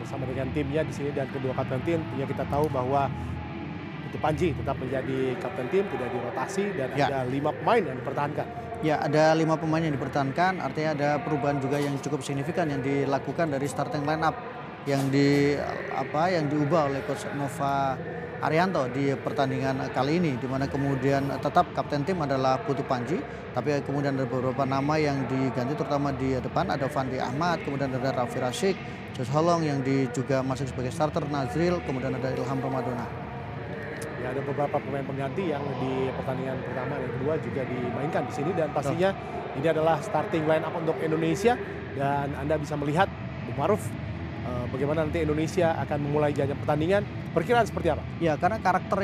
bersama dengan timnya di sini dan kedua kapten tim. Tentunya kita tahu bahwa Putu Panji tetap menjadi kapten tim, tidak dirotasi dan Ya. ada 5 pemain yang dipertahankan. Ya, ada 5 pemain yang dipertahankan, artinya ada perubahan juga yang cukup signifikan yang dilakukan dari starting line up yang yang diubah oleh coach Nova Arianto di pertandingan kali ini, di mana kemudian tetap kapten tim adalah Putu Panji, tapi kemudian ada beberapa nama yang diganti terutama di depan ada Fandi Ahmad, kemudian ada Raffi Rashid, Josh Holong yang juga masuk sebagai starter, Nazril, kemudian ada Ilham Ramadona. Ya, ada beberapa pemain pengganti yang di pertandingan pertama dan kedua juga dimainkan di sini dan pastinya ini adalah starting line up untuk Indonesia dan Anda bisa melihat Bung Maruf bagaimana nanti Indonesia akan memulai jalannya pertandingan. Perkiraan seperti apa? Ya, karena karakter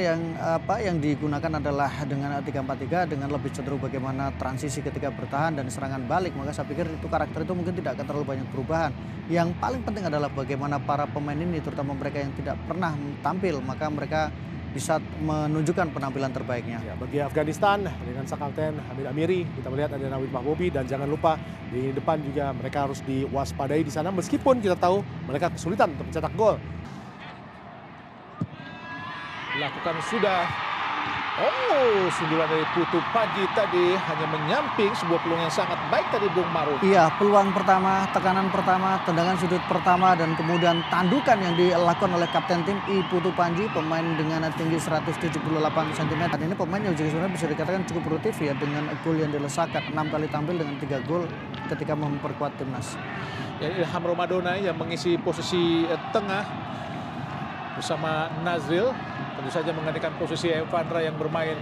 yang digunakan adalah dengan 3-4-3 dengan lebih cenderung bagaimana transisi ketika bertahan dan serangan balik, maka saya pikir itu karakter itu mungkin tidak akan terlalu banyak perubahan. Yang paling penting adalah bagaimana para pemain ini terutama mereka yang tidak pernah tampil, maka mereka bisa menunjukkan penampilan terbaiknya. Ya, bagi Afghanistan dengan sang kapten Hamid Amiri, kita melihat ada Nawid Mahbubi dan jangan lupa di depan juga mereka harus diwaspadai di sana meskipun kita tahu mereka kesulitan untuk mencetak gol. Dilakukan sudah. Oh, sundulan dari Putu Panji tadi hanya menyamping sebuah peluang yang sangat baik tadi Bung Maruf. Iya, peluang pertama, tekanan pertama, tendangan sudut pertama dan kemudian tandukan yang dilakukan oleh kapten tim Putu Panji, pemain dengan tinggi 178 cm. Ini pemain yang juga sebenarnya bisa dikatakan cukup produktif ya dengan gol yang dilesakan 6 kali tampil dengan 3 gol ketika memperkuat timnas. Ya, Ilham Ramadona yang mengisi posisi tengah bersama Nazril. Tentu saja menggantikan posisi Evandra yang bermain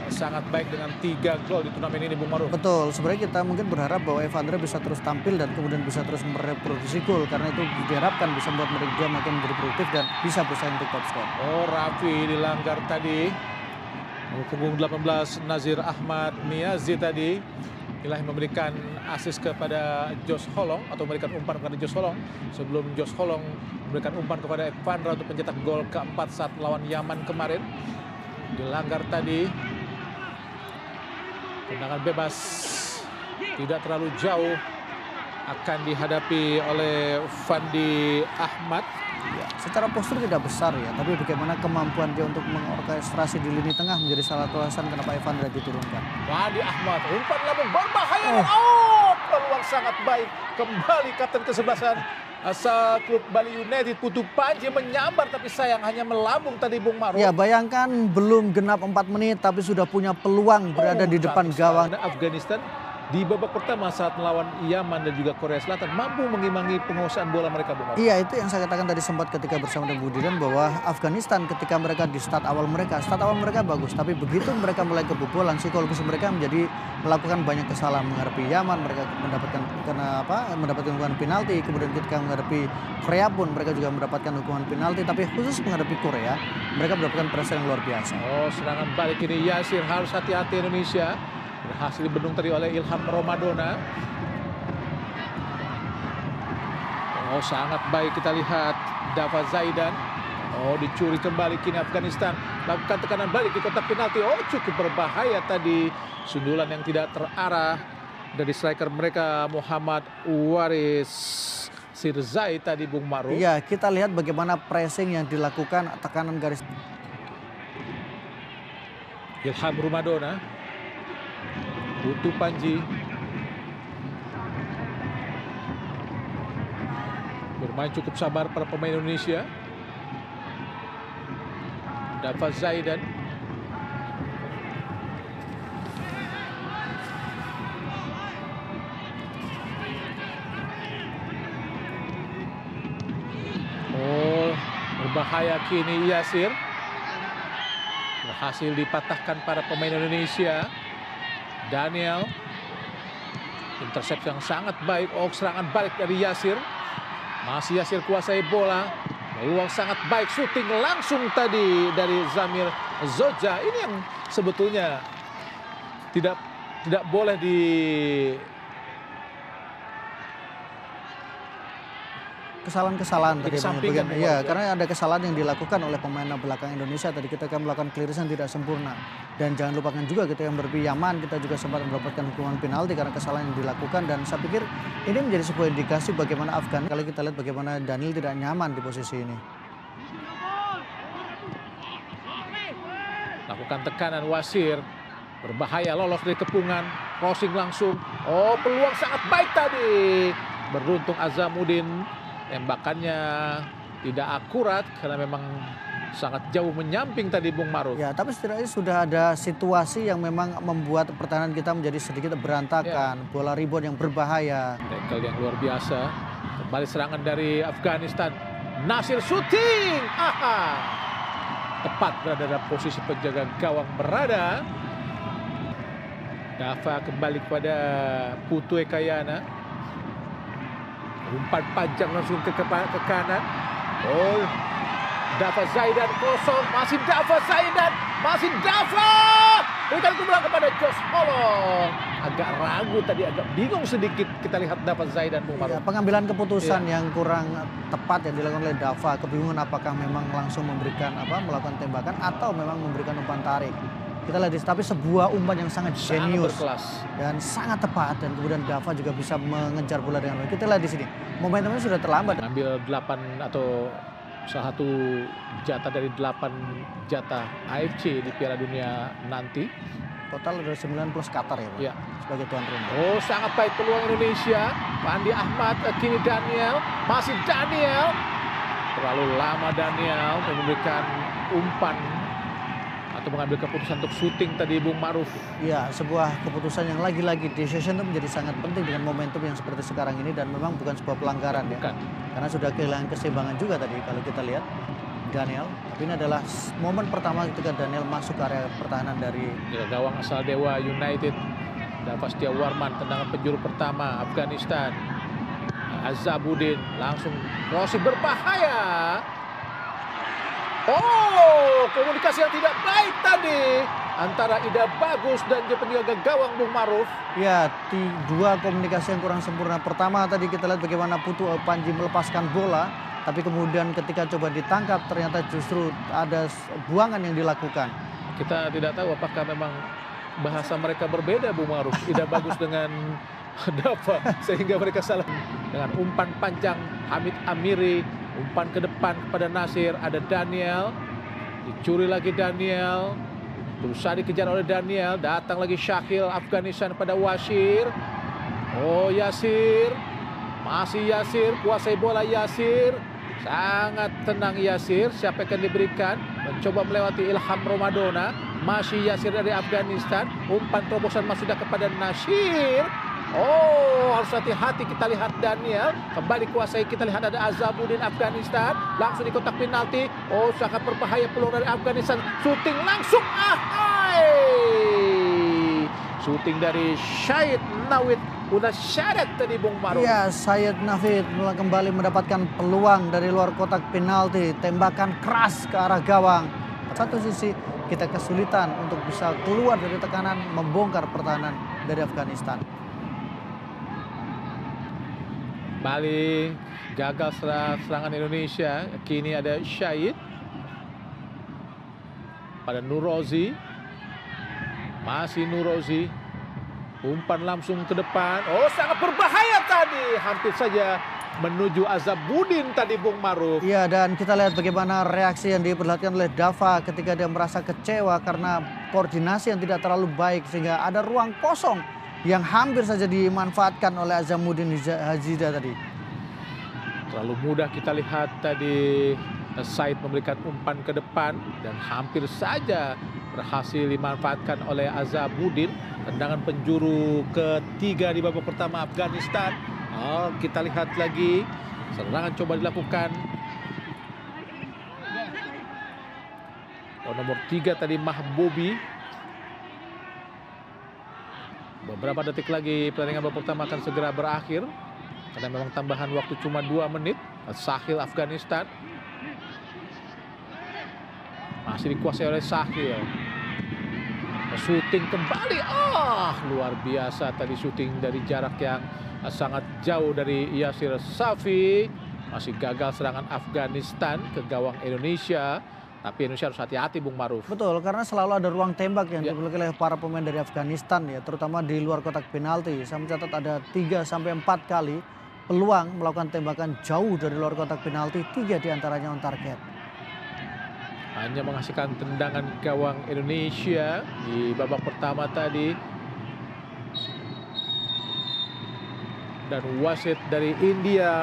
sangat baik dengan 3 gol di turnamen ini Bung Maruf. Betul, sebenarnya kita mungkin berharap bahwa Evandra bisa terus tampil dan kemudian bisa terus mereproduksi gol karena itu diharapkan bisa membuat mereka makin menjadi produktif dan bisa bersaing untuk top skor. Oh, Raffi dilanggar tadi. Punggung 18 Nazir Ahmad Niazi tadi. Inilah yang memberikan asis kepada Josh Holong atau memberikan umpan kepada Josh Holong sebelum Josh Holong memberikan umpan kepada Evandra untuk mencetak gol keempat saat melawan Yaman kemarin. Dilanggar tadi. Tendangan bebas tidak terlalu jauh akan dihadapi oleh Fandi Ahmad. Ya, secara postur tidak besar ya, tapi bagaimana kemampuan dia untuk mengorkestrasi di lini tengah menjadi salah satu alasan kenapa Evandra diturunkan. Fandi Ahmad, umpan lambung berbahaya. Oh, peluang sangat baik. Kembali kapten kesebelasan asal klub Bali United Putu Panji menyambar tapi sayang hanya melambung tadi Bung Maruf. Ya, bayangkan belum genap 4 menit tapi sudah punya peluang berada di depan gawang. Afghanistan di babak pertama saat melawan Yaman dan juga Korea Selatan mampu mengimbangi penguasaan bola mereka Bung Maruf. Iya, itu yang saya katakan tadi sempat ketika bersama dengan Budiran bahwa Afghanistan ketika mereka di start awal mereka bagus, tapi begitu mereka mulai kebobolan psikologis mereka menjadi melakukan banyak kesalahan menghadapi Yaman, mereka mendapatkan hukuman penalti, kemudian ketika menghadapi Korea pun mereka juga mendapatkan hukuman penalti, tapi khusus menghadapi Korea mereka mendapatkan pressure yang luar biasa. Oh, serangan balik ini Yasir, harus hati-hati Indonesia. Berhasil dibendung tadi oleh Ilham Ramadona. Oh, sangat baik kita lihat Dava Zaidan. Oh, dicuri kembali kini Afghanistan. Lakukan tekanan balik di kotak penalti. Oh, cukup berbahaya tadi. Sundulan yang tidak terarah dari striker mereka Muhammad Waris Sirzai tadi Bung Maruf. Iya, kita lihat bagaimana pressing yang dilakukan, tekanan garis. Ilham Ramadona. Putu Panji bermain cukup sabar para pemain Indonesia. Dava Zaidan. Oh, berbahaya kini Yasir. Berhasil dipatahkan para pemain Indonesia. Daniel, intercept yang sangat baik. Oh, serangan balik dari Yasir. Masih Yasir kuasai bola. Peluang sangat baik, syuting langsung tadi dari Zamir Zoja. Ini yang sebetulnya tidak boleh kesalahan-kesalahan tadi Kesampingan bagian, Bung ya, Maruf, ya. karena ada kesalahan yang dilakukan oleh pemain belakang Indonesia tadi kita akan melakukan clearance yang tidak sempurna dan jangan lupakan juga kita yang berpiyaman kita juga sempat mendapatkan hukuman penalti karena kesalahan yang dilakukan dan saya pikir ini menjadi sebuah indikasi bagaimana Afgan kalau kita lihat bagaimana Daniel tidak nyaman di posisi ini. Lakukan tekanan Wasir. Berbahaya, lolos dari kepungan. Crossing langsung. Oh, peluang sangat baik tadi. Beruntung Azamuddin. Tembakannya tidak akurat karena memang sangat jauh menyamping tadi Bung Maruf. Ya, tapi setidaknya sudah ada situasi yang memang membuat pertahanan kita menjadi sedikit berantakan. Bola rebound yang berbahaya. Tackle yang luar biasa. Kembali serangan dari Afghanistan. Nasir shooting. Aha. Tepat berada dalam posisi penjaga gawang berada. Dava kembali kepada Putu Ekayana. Umpan panjang langsung ke kanan. Oh, Dava Zaidan kosong. Masih Dava Zaidan. Masih Dava. Berikan kembali kepada Jos Holong. Agak ragu tadi, agak bingung sedikit kita lihat Dava Zaidan Bung Ya, Maruf. pengambilan keputusan yang kurang tepat yang dilakukan oleh Dava. Kebingungan apakah memang langsung memberikan melakukan tembakan atau memang memberikan umpan tarik. Kita lihat tapi sebuah umpan yang sangat Sangat jenius berkelas. dan sangat tepat dan kemudian Dava juga bisa mengejar bola dengan baik. Kita lihat di sini. Momentumnya sudah terlambat. Ambil 8 atau salah satu jatah dari 8 jatah AFC di Piala Dunia nanti. Total ada 9 plus Qatar ya, Pak, Ya. sebagai tuan rumah. Oh, sangat baik peluang Indonesia. Fandi Ahmad, kini Daniel. Masih Daniel. Terlalu lama Daniel memberikan umpan atau mengambil keputusan untuk syuting tadi Bung Maruf. Ya, sebuah keputusan yang lagi-lagi decision itu menjadi sangat penting dengan momentum yang seperti sekarang ini dan memang bukan sebuah pelanggaran ya. Bukan. Karena sudah kehilangan keseimbangan juga tadi kalau kita lihat Daniel. Tapi ini adalah momen pertama ketika Daniel masuk ke area pertahanan dari Gawang asal Dewa United. Dava Setiawarman, tendangan penjuru pertama Afghanistan. Azamuddin langsung crossing berbahaya. Oh, komunikasi yang tidak baik tadi antara Ida Bagus dan penjaga gawang Bung Maruf. ya dua komunikasi yang kurang sempurna. Pertama tadi kita lihat bagaimana Putu Panji melepaskan bola, tapi kemudian ketika coba ditangkap ternyata justru ada buangan yang dilakukan. Kita tidak tahu apakah memang bahasa mereka berbeda Bung Maruf. Ida Bagus dengan Dava sehingga mereka salah. Dengan umpan panjang Hamid Amiri, umpan ke depan kepada Nasir, ada Daniel. Dicuri lagi Daniel. Berusaha dikejar oleh Daniel. Datang lagi Syakil Afghanistan pada Wasir. Oh, Yasir. Masih Yasir. Kuasai bola Yasir. Sangat tenang Yasir. Siapa yang akan diberikan? Mencoba melewati Ilham Romadona. Masih Yasir dari Afghanistan. Umpan terobosan sudah kepada Nasir. Oh, harus hati-hati. Kita lihat Daniel kembali kuasai. Kita lihat ada Azamuddin Afghanistan. Langsung di kotak penalti. Oh, sangat berbahaya peluang dari Afghanistan. Shooting langsung. Shooting dari Syed Nawid. Udah syarat tadi Bung Maruf. Ya, Syed Nafid kembali mendapatkan peluang dari luar kotak penalti. Tembakan keras ke arah gawang. Satu sisi kita kesulitan untuk bisa keluar dari tekanan, membongkar pertahanan dari Afghanistan. Bali gagal serangan Indonesia. Kini ada Syahid pada Nurozi. Masih Nurozi. Umpan langsung ke depan. Oh, sangat berbahaya tadi. Hampir saja menuju Azamuddin tadi Bung Maruf. Iya, dan kita lihat bagaimana reaksi yang diperlihatkan oleh Dava ketika dia merasa kecewa karena koordinasi yang tidak terlalu baik sehingga ada ruang kosong yang hampir saja dimanfaatkan oleh Azamuddin Hajida tadi. Terlalu mudah kita lihat tadi Said memberikan umpan ke depan dan hampir saja berhasil dimanfaatkan oleh Azamuddin. Tendangan penjuru ketiga di babak pertama Afghanistan. Oh, kita lihat lagi serangan coba dilakukan. Oh, nomor 3 tadi Mahbubi. Beberapa detik lagi pertandingan babak pertama akan segera berakhir. Karena memang tambahan waktu cuma 2 menit. Sahil Afghanistan. Masih dikuasai oleh Sahil. Shooting kembali. Luar biasa tadi shooting dari jarak yang sangat jauh dari Yasir Safi. Masih gagal serangan Afghanistan ke gawang Indonesia. Tapi Indonesia harus hati-hati Bung Maruf. Betul, karena selalu ada ruang tembak yang Ya. dimiliki oleh para pemain dari Afghanistan ya, terutama di luar kotak penalti. Saya mencatat ada 3-4 kali peluang melakukan tembakan jauh dari luar kotak penalti, 3 diantaranya on target. Hanya menghasilkan tendangan gawang Indonesia di babak pertama tadi. Dan wasit dari India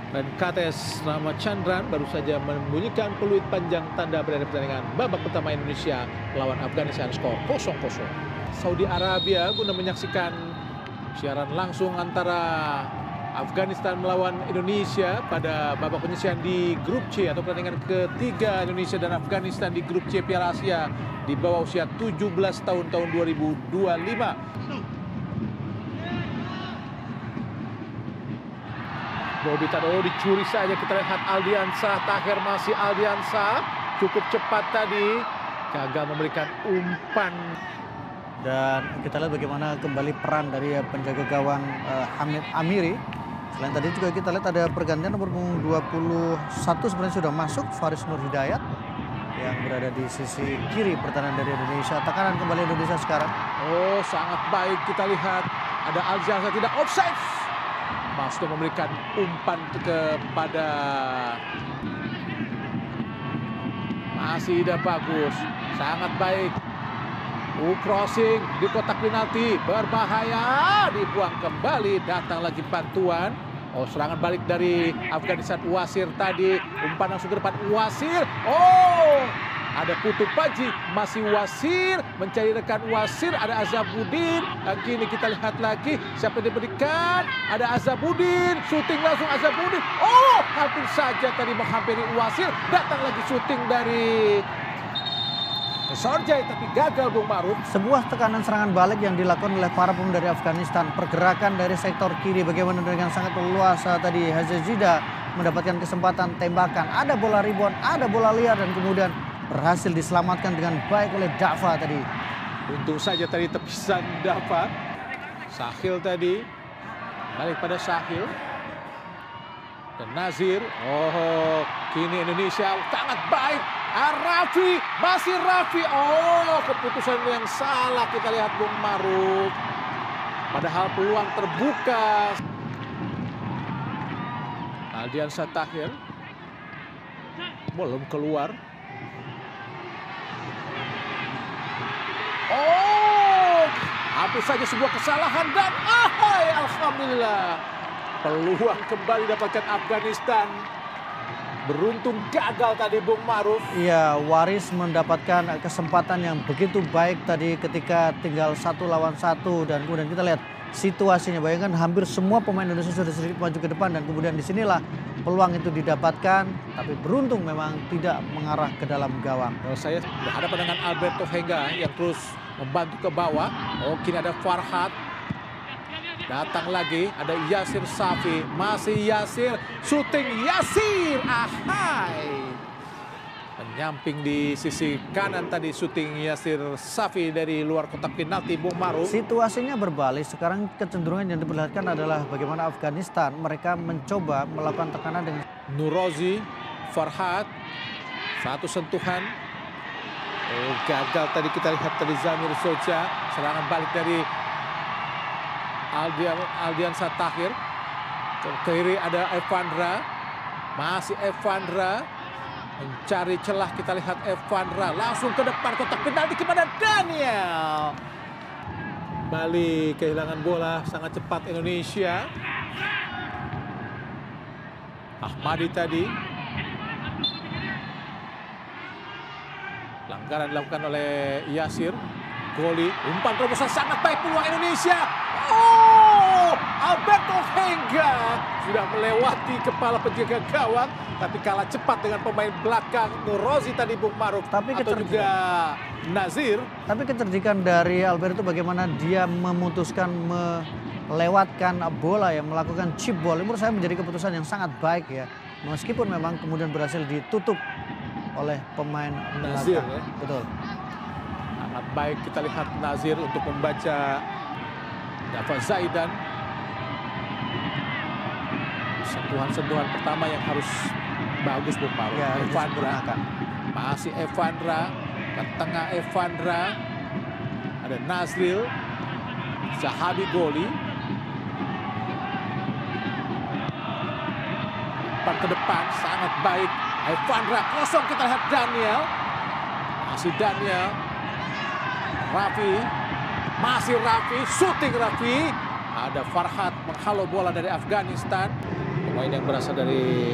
Venkatesh Ramachandran baru saja membunyikan peluit panjang tanda berakhir pertandingan babak pertama Indonesia melawan Afghanistan, skor 0-0. Saudi Arabia guna menyaksikan siaran langsung antara Afghanistan melawan Indonesia pada babak penyisihan di grup C atau pertandingan ketiga Indonesia dan Afghanistan di grup C Piala Asia di bawah usia 17 tahun 2025. Bobby Tadolo dicuri saja, kita lihat Aldiansah, Tahir masih Aldiansah, cukup cepat tadi, gagal memberikan umpan. Dan kita lihat bagaimana kembali peran dari penjaga gawang Hamid Amiri. Selain tadi juga kita lihat ada pergantian nomor punggung 21 sebenarnya sudah masuk, Faris Nur Hidayat yang berada di sisi kiri pertahanan dari Indonesia. Tekanan kembali Indonesia sekarang. Oh, sangat baik, kita lihat ada Aldiansah tidak offside. Sudah memberikan umpan kepada masih tidak bagus, sangat baik. Crossing di kotak penalti berbahaya, dibuang kembali, datang lagi bantuan. Oh, serangan balik dari Afghanistan, Wasir tadi, umpan langsung ke depan Wasir. Oh, ada Putu Paji, masih Wasir, mencari rekan Wasir, ada Azabuddin. Kini kita lihat lagi siapa yang diberikan, ada Azabuddin, syuting langsung Azabuddin. Oh, hampir saja tadi menghampiri Wasir, datang lagi syuting dari Sorjai, tapi gagal Bung Maruf. Sebuah tekanan serangan balik yang dilakukan oleh para pemain dari Afghanistan. Pergerakan dari sektor kiri bagaimana dengan sangat leluasa tadi Hazazida mendapatkan kesempatan tembakan. Ada bola rebound, ada bola liar dan kemudian berhasil diselamatkan dengan baik oleh Dava tadi. Untung saja tadi tepisan Dava. Sahil tadi, balik pada Sahil. Dan Nazir, oh kini Indonesia sangat baik. Raffi, masih Raffi. Oh, keputusan yang salah kita lihat Bung Maruf. Padahal peluang terbuka. Aldiansah Tahir belum keluar. Oh, hampir saja sebuah kesalahan dan alhamdulillah peluang kembali dapatkan Afghanistan. Beruntung gagal tadi Bung Maruf. Iya, Waris mendapatkan kesempatan yang begitu baik tadi ketika tinggal 1 lawan 1 dan kemudian kita lihat situasinya. Bayangkan hampir semua pemain Indonesia sudah sedikit maju ke depan dan kemudian disinilah peluang itu didapatkan. Tapi beruntung memang tidak mengarah ke dalam gawang. Saya berhadapan dengan Alberto Henga yang terus membantu ke bawah. Oh, kini ada Farhad. Datang lagi, ada Yasir Safi, masih Yasir, syuting Yasir, ahai. Menyamping di sisi kanan tadi syuting Yasir Safi dari luar kotak penalti Bung Maruf. Situasinya berbalik, sekarang kecenderungan yang diperlihatkan adalah bagaimana Afghanistan, mereka mencoba melakukan tekanan dengan Nurozi, Farhad, satu sentuhan. Oh, gagal tadi kita lihat dari Zamir Soja, serangan balik dari Aldiansah Tahir. Ke kiri ada Evandra. Masih Evandra. Mencari celah, kita lihat Evandra. Langsung ke depan kotak penalti kepada Daniel. Kembali kehilangan bola sangat cepat Indonesia. Ahmadi tadi. Pelanggaran dilakukan oleh Yasir. Goli, umpan terobosan sangat baik peluang Indonesia. Oh, Alberto Henga sudah melewati kepala penjaga gawang, tapi kalah cepat dengan pemain belakang Nurozi tadi Bung Maruf. Tapi atau juga Nazir. Tapi kecerdikan dari Alberto bagaimana dia memutuskan melewatkan bola yang melakukan chip ball. Menurut saya menjadi keputusan yang sangat baik ya. Meskipun memang kemudian berhasil ditutup oleh pemain Nazir belakang. ya. Betul. Sangat baik kita lihat Nazir untuk membaca Dava Zaidan. sentuhan-sentuhan pertama yang harus bagus Bung Maru. Ya, harus Evandra, disempurnakan. masih Evandra, ke tengah Evandra, ada Nazril, Zahabi Goli, ke depan sangat baik. Evandra kosong, kita lihat Daniel, masih Daniel, Raffi, masih Raffi, shooting Raffi. Ada Farhat menghalau bola dari Afghanistan. Pemain yang berasal dari